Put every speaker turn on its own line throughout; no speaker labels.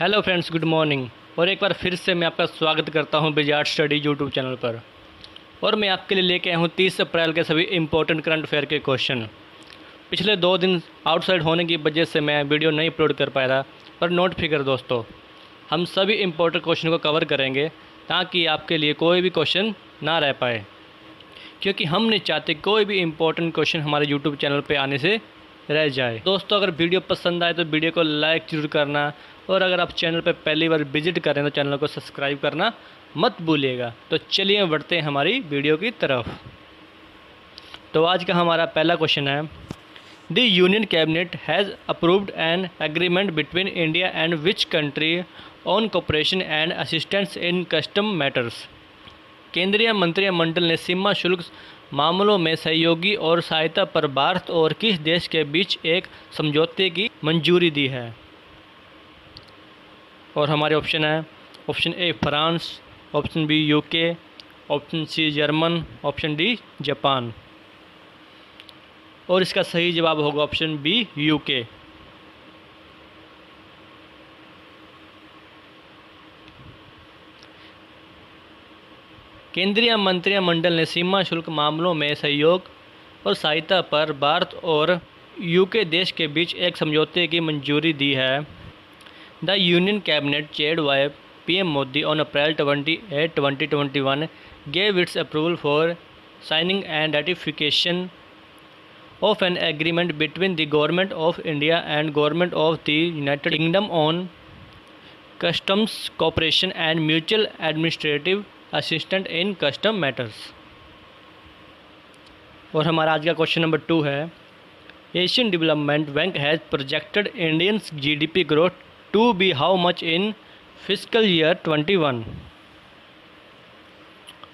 Hello friends, good morning. और एक बार फिर से मैं आपका स्वागत करता हूं बिजार्ड स्टडी यूट्यूब चैनल पर। और मैं आपके लिए लेके आया हूं 30 अप्रैल के सभी इंपॉर्टेंट करंट अफेयर के क्वेश्चन। पिछले 2 दिन आउटसाइड होने की वजह से मैं वीडियो नहीं अपलोड कर पाया था, पर नोट फिकर दोस्तों, हम सभी इंपॉर्टेंट क्वेश्चन को कवर करेंगे ताकि आपके लिए कोई भी क्वेश्चन ना रह पाए, क्योंकि हम नहीं चाहते कोई भी इंपॉर्टेंट क्वेश्चन हमारे यूट्यूब चैनल पे आने से रह जाए। दोस्तों, अगर वीडियो पसंद आए तो वीडियो को लाइक जरूर करना, और अगर आप चैनल पर पहली बार विजिट करें तो चैनल को सब्सक्राइब करना मत भूलिएगा। तो चलिए बढ़ते हैं हमारी वीडियो की तरफ। तो आज का हमारा पहला क्वेश्चन है, the union cabinet has approved an agreement between India and which country on cooperation and assistance in custom matters. केंद्रीय मंत्रिमंडल ने सीमा शुल्क मामलों में सहयोगी और सहायता पर भारत और किस देश के बीच एक समझौते की मंजूरी दी है। और हमारे ऑप्शन है, option A France, option B UK, option C German, option D Japan. और इसका सही जवाब होगा ऑप्शन बी यूके। केंद्रीय मंत्रिमंडल ने सीमा शुल्क मामलों में सहयोग और सहायता पर भारत और यूके देश के बीच एक समझौते की मंजूरी दी है। The union cabinet chaired by PM Modi on April 28, 2021 gave its approval for signing and ratification of an agreement between the Government of India and Government of the United Kingdom on customs cooperation and mutual administrative assistance in custom matters। और हमारा आज का question number 2 है, Asian development bank has projected Indian GDP growth to be how much in physical year 21।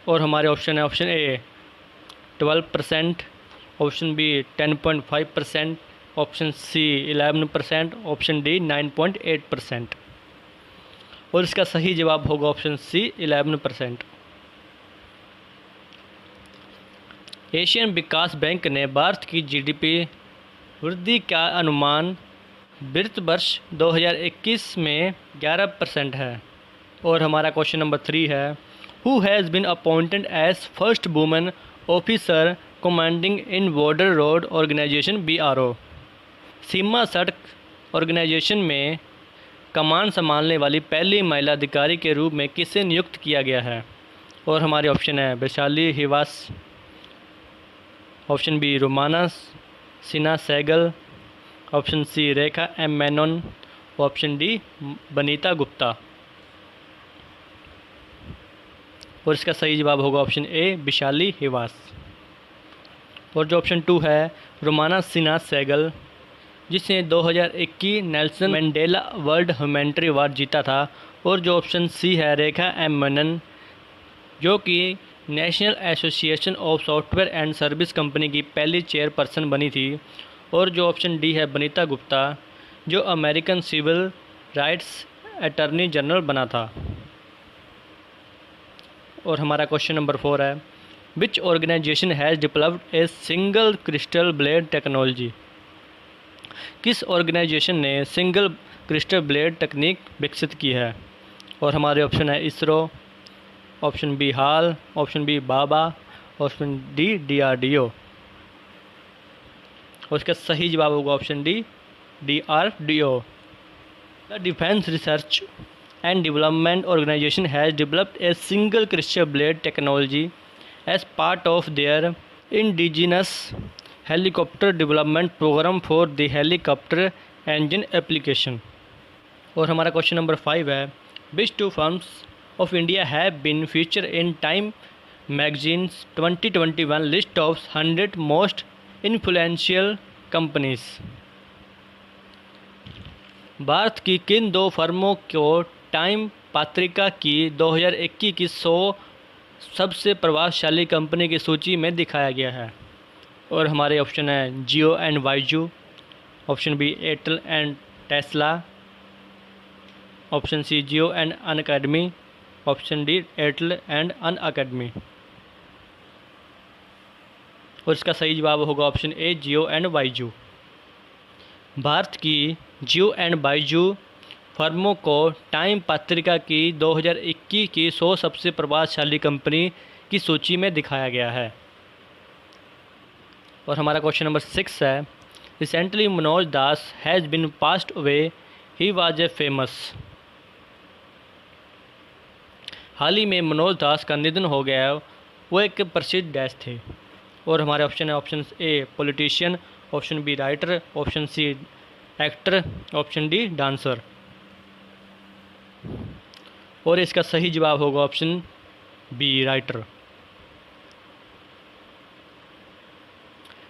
और हमारे option है, option A 12%, option B 10.5%, option C 11%, option D 9.8%। और इसका सही जवाब होगा ऑप्शन सी 11%। एशियन विकास बैंक ने भारत की जीडीपी वृद्धि का अनुमान वित्त वर्ष 2021 में 11% है। और हमारा क्वेश्चन नंबर 3 है, who has been appointed as first woman officer commanding in border road organisation BRO। सीमा सड़क ऑर्गेनाइजेशन में कमान संभालने वाली पहली महिला अधिकारी के रूप में किसे नियुक्त किया गया है। और हमारे ऑप्शन है, Vaishali Hivas, option B Romana Sinha Sehgal, option C Rekha M Menon, option D Banita Gupta. और इसका सही जवाब होगा ऑप्शन ए वैशाली हिवास। और जो ऑप्शन 2 है, रोमाना सिन्हा सहगल, जिसने 2021 Nelson Mandela world humanitarian award जीता था। और जो ऑप्शन सी है, रेखा M मेनन, जो कि national association of software and service company की पहली चेयरपर्सन बनी थी। और जो ऑप्शन डी है, बनीता गुप्ता, जो American civil rights attorney general बना था। और हमारा क्वेश्चन नंबर 4 है, which organisation has developed a single crystal blade technology. किस ऑर्गेनाइजेशन ने सिंगल क्रिस्टल ब्लेड तकनीक विकसित की है। और हमारे ऑप्शन है, ISRO, option B HAL, option B Bhabha, option D DRDO। और इसका सही जवाब होगा option D DRDO। The defence research and development organisation has developed a single crystal blade technology as part of their indigenous helicopter development programme for the helicopter engine application. और हमारा question number 5 है, which 2 firms of India have been featured in Time magazine's 2021 list of 100 most influential companies। Bharat की किन 2 फर्मों को time पत्रिका की 2021 की 100 सबसे प्रभावशाली कंपनी की सूची में दिखाया गया है। और हमारे ऑप्शन है, Jio and Byju, option B Airtel and Tesla, option C Jio and Unacademy, option D Airtel and Unacademy. और इसका सही जवाब होगा option A Jio and Byju. Bharat की जियो एंड बाइजू फर्मों को टाइम पत्रिका की 2021 की 100 सबसे प्रभावशाली कंपनी की सूची में दिखाया गया है। और हमारा क्वेश्चन नंबर 6 है, recently Manoj Das has been passed away, he was a famous. हाल ही में मनोज दास का निधन हो गया, वो एक प्रसिद्ध डैश थे। और हमारे ऑप्शन है, option A politician, option B writer, option C actor, option D dancer. और इसका सही जवाब होगा ऑप्शन बी राइटर।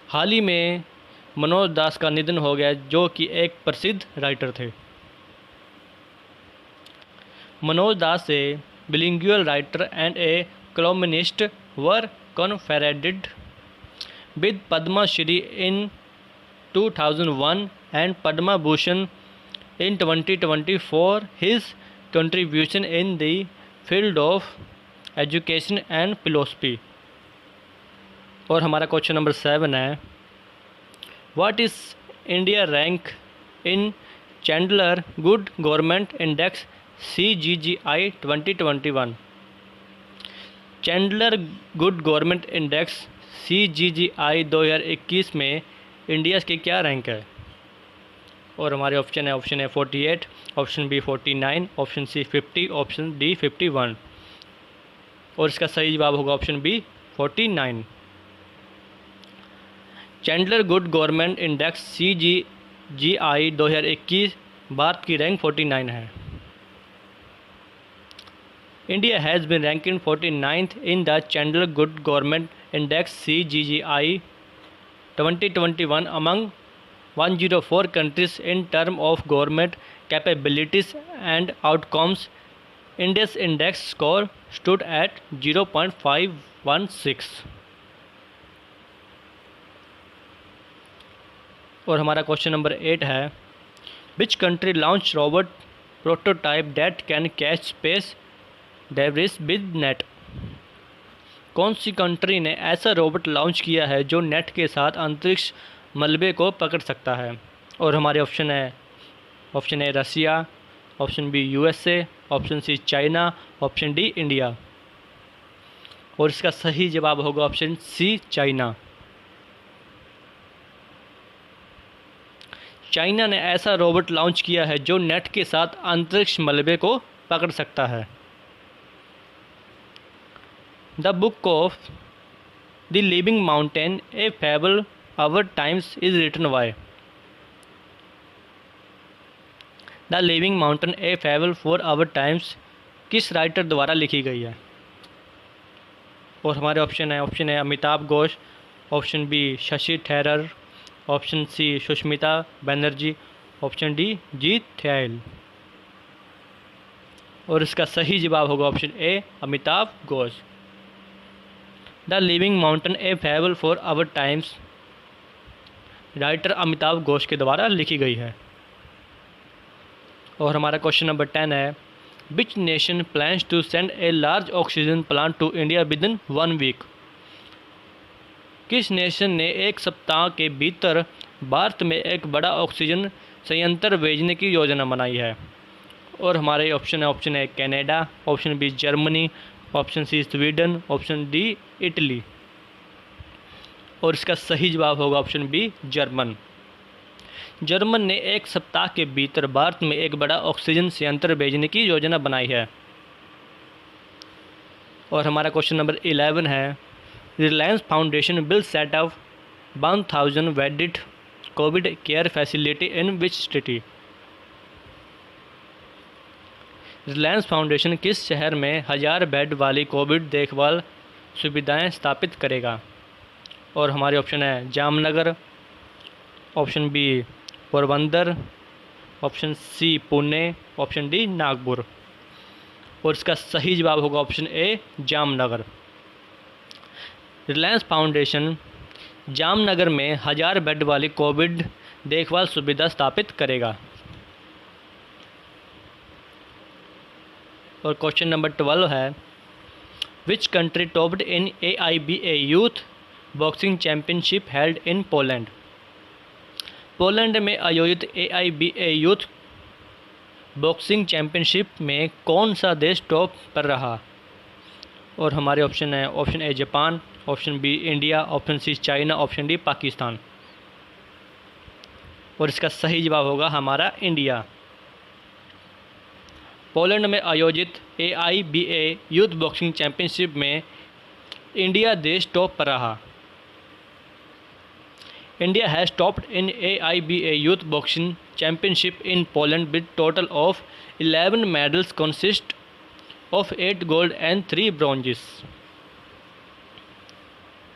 हाल ही में मनोज दास का निधन हो गया, जो कि एक प्रसिद्ध राइटर थे। मनोज दास ए bilingual writer and a columnist were conferred with Padma Shri in 2001 and Padma Bhushan in 2020 for his contribution in the field of education and philosophy। और हमारा क्वेश्चन नंबर 7 है, what is India rank in Chandler good government index CGGI 2021। Chandler good government index CGGI 2021 में India की क्या rank है? और हमारे option है, option A 48, option B 49, option C 50, option D 51। और इसका सही जवाब होगा option B 49। Chandler good government index CGGI 2021 Bharat की रैंक 49 है। India has been ranked 49th in the Chandler Good Government Index CGGI 2021 among 104 countries in terms of government capabilities and outcomes. India's index score stood at 0.516। और हमारा question number 8 है, Which country launched robot prototype that can catch space debris with net? कौन सी country ने ऐसा robot launch किया है जो net के साथ अंतरिक्ष मलबे को पकड़ सकता है? और हमारे ऑप्शन है, option A Russia, option B USA, option C China, option D India. और इसका सही जवाब होगा ऑप्शन सी चाइना। चाइना ने ऐसा रोबोट लॉन्च किया है जो नेट के साथ अंतरिक्ष मलबे को पकड़ सकता है। The book of The Living Mountain, a Fable Our Times is written by? The Living Mountain, a Fable for Our Times किस राइटर द्वारा लिखी गई है? और हमारे ऑप्शन है, option A Amitabh Ghosh, option B Shashi Tharoor, option C Sushmita Banerjee, option D Jeet Thayil. और इसका सही जवाब होगा option A Amitabh Ghosh. The living mountain a fable for our times writer Amitabh Ghosh के द्वारा लिखी गई है। और हमारा क्वेश्चन नंबर 10 है, which nation plans to send a large oxygen plant to India within 1 week? किस नेशन ने एक सप्ताह के भीतर भारत में एक बड़ा ऑक्सीजन संयंत्र भेजने की योजना बनाई है? और हमारे ऑप्शन है Canada, option B Germany, option C Sweden, option D Italy. और इसका सही जवाब होगा ऑप्शन बी जर्मन। जर्मन ने एक सप्ताह के भीतर भारत में एक बड़ा ऑक्सीजन संयंत्र भेजने की योजना बनाई है। और हमारा क्वेश्चन नंबर 11 है, Reliance foundation will set up 1000 bedded Covid care facility in which city? Reliance foundation किस शहर में 1000 बेड वाली कोविड देखभाल सुविधाएं स्थापित करेगा? और हमारे ऑप्शन है Jamnagar, option B Porbandar, option C Pune, option D Nagpur. और इसका सही जवाब होगा option A Jamnagar. Reliance foundation Jamnagar में 1000 बेड वाली कोविड देखभाल सुविधा स्थापित करेगा। और क्वेश्चन नंबर 12 है, which country topped in AIBA youth boxing championship held in Poland? Poland में आयोजित AIBA यूथ बॉक्सिंग चैंपियनशिप में कौन सा देश टॉप पर रहा? और हमारे ऑप्शन है, option A Japan, option B India, option C China, option D Pakistan. और इसका सही जवाब होगा हमारा इंडिया। पोलैंड में आयोजित AIBA यूथ बॉक्सिंग चैंपियनशिप में इंडिया देश टॉप पर रहा। India has topped in AIBA youth boxing championship in Poland with total of 11 medals consist of 8 gold and 3 bronzes.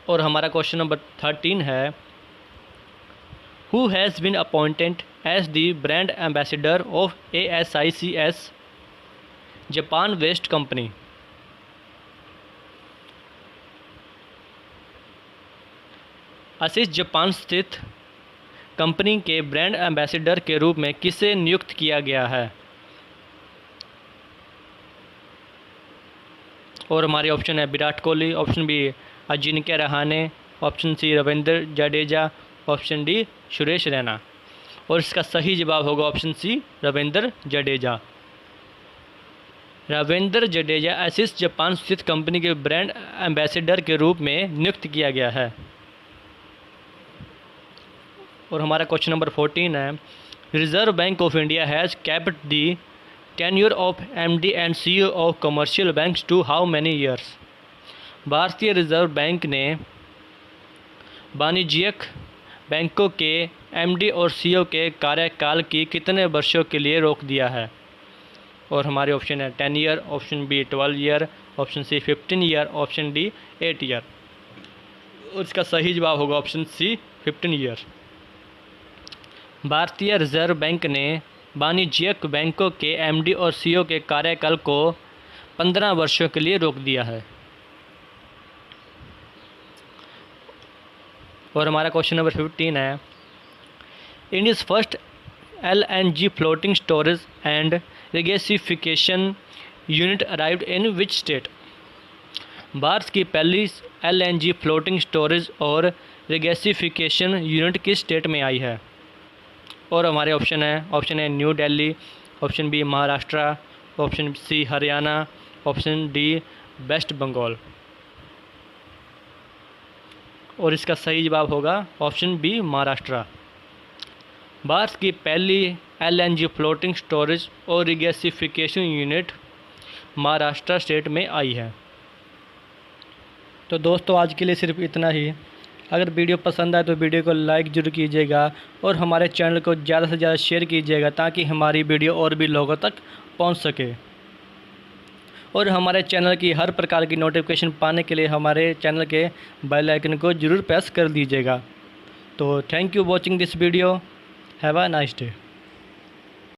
और हमारा क्वेश्चन नंबर 13 है, who has been appointed as the brand ambassador of ASICS Japan west company? ASICS Japan स्थित company के brand ambassador के रूप में किसे नियुक्त किया गया है? और हमारे ऑप्शन है Virat Kohli, option B Ajinkya Rahane, option C Ravindra Jadeja, option D Suresh Raina. और इसका सही जवाब होगा option C Ravindra Jadeja. Ravindra Jadeja ASICS Japan स्थित कंपनी के ब्रांड एम्बेसडर के रूप में नियुक्त किया गया है। और हमारा क्वेश्चन नंबर 14 है, reserve bank of India has capped the tenure of MD and CEO of commercial banks to how many years? भारतीय रिजर्व बैंक ने वाणिज्यिक बैंकों के MD और CEO के कार्यकाल की कितने वर्षों के लिए रोक दिया है? और हमारे ऑप्शन है 10 year, option B 12 year, option C 15 year, option D 8 year. और इसका सही जवाब होगा ऑप्शन सी 15 ईयर। भारतीय रिजर्व बैंक ने वाणिज्यिक बैंकों के MD और CEO के कार्यकाल को 15 वर्षों के लिए रोक दिया है। और हमारा क्वेश्चन नंबर 15 है, India's first LNG floating storage and regasification unit arrived in which state? Bharat की पहली LNG फ्लोटिंग स्टोरेज और रिगेसिफिकेशन यूनिट किस स्टेट में आई है? और हमारे ऑप्शन है new Delhi, option B Maharashtra, option C Haryana, option D west Bengal. और इसका सही जवाब होगा ऑप्शन बी महाराष्ट्र। भारत की पहली LNG फ्लोटिंग स्टोरेज और रिगेसिफिकेशन यूनिट महाराष्ट्र स्टेट में आई है। तो दोस्तों आज के लिए सिर्फ इतना ही। अगर वीडियो पसंद आए तो वीडियो को लाइक ज़रूर कीजिएगा और हमारे चैनल को ज़्यादा से ज़्यादा शेयर कीजिएगा ताकि हमारी वीडियो और भी लोगों तक पहुंच सके। और हमारे चैनल की हर प्रकार की नोटिफिकेशन पाने के लिए हमारे चैनल के बेल आइकन को ज़रूर प्रेस कर दीजिएगा। तो thank you watching this video. Have a nice day.